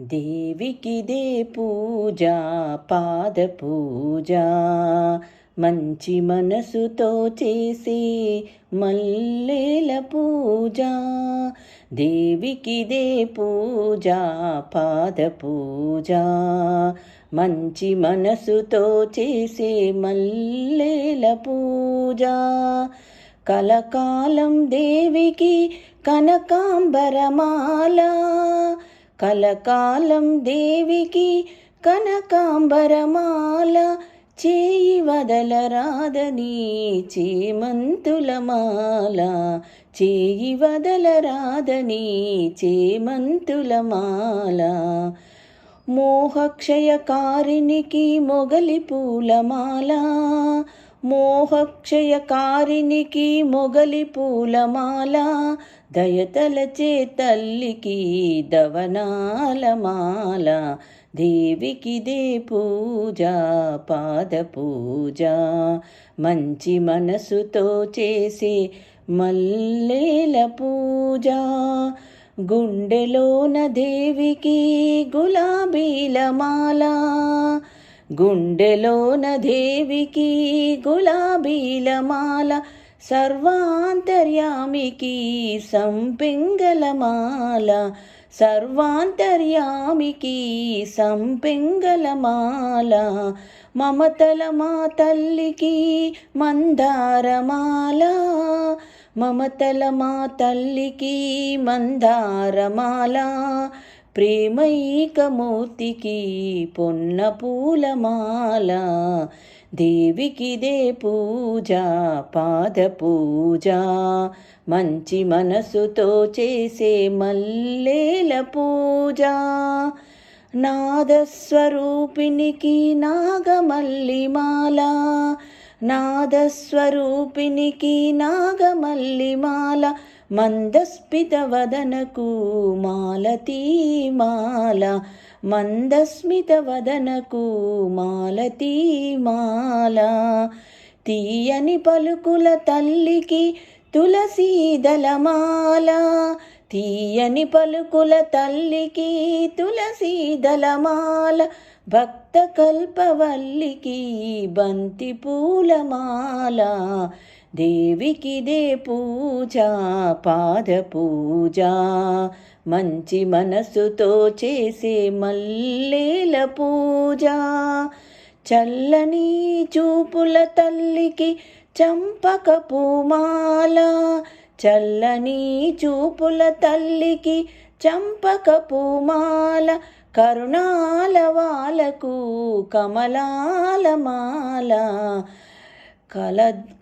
దేవికిదే పూజ పాద పూజ మంచి మనసుతో చేసే మల్లెల పూజ. దేవికిదే పూజ పాద పూజ మంచి మనసుతో చేసే మల్లెల పూజ. కలకాలం దేవికి కనకాంబరమాల, కలకాలం దేవికి కనకాంబరమాల. చేయి వదలరాదని చేమంతుల మాల, చేయి వదలరాదని చేమంతుల మాల. మోహక్షయకారినికి మొగలి పూలమాల, మోహక్షయకారినికి మొగలి పూలమాల. దయతలచే తల్లికి దవనాల మాల. దేవికిదే పూజ పాద పూజ మంచి మనసుతో చేసే మల్లెల పూజ. గుండెలోన దేవికి గులాబీల మాల, గుండెలోన దేవికి గులాబీల మాల. సర్వాంతర్యామికి సంపెంగల మాల, సర్వాంతర్యామికి సంపెంగల మాల. మమతల మా తల్లికి మందారమాల, మమతల మా తల్లికి మందారమాల. ప్రేమైకమూర్తికి పొన్న పూలమాల. దేవికిదే పూజ పాద పూజ మంచి మనసుతో చేసే మల్లెల పూజ. నాదస్వరూపినికి నాగమల్లిమాల, నాదస్వరూపినికి నాగమల్లిమాల. మందస్మిత వదనకు మాలతీ మాల, మందస్మిత వదనకు మాలతీ మాల. తీయని పలుకుల తల్లికి తులసీదళమాల, తీయని పలుకుల తల్లికి తులసీదళమాల. భక్త కల్పవల్లికి బంతి పూలమాల. దేవికిదే పూజ పాద పూజ మంచి మనసుతో చేసే మల్లెల పూజ. చల్లని చూపుల తల్లికి చంపక పూమాల, చల్లని చూపుల తల్లికి చంపక పూమాల. కరుణాల వాలకు కమలాల మాల,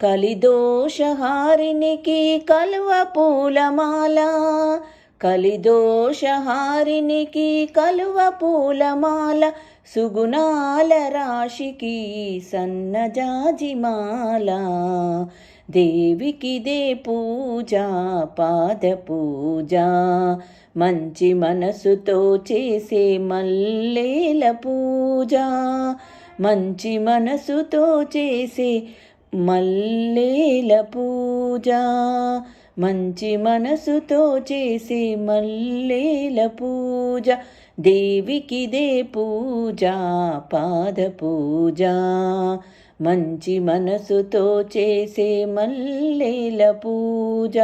కలిదోషహారినికి కలువ పూలమాల, కలిదోషహారినికి కలువ పూలమాల. సుగుణాల రాశికి సన్నజాజిమాల. దేవికిదే పూజ పాద పూజ మంచి మనసుతో చేసే మల్లెల పూజ, మంచి మనసుతో చేసే మల్లెల పూజ, మంచి మనసుతో చేసే మల్లెల పూజ. దేవికిదే పూజ పాద పూజ మంచి మనసుతో చేసే మల్లెల పూజ.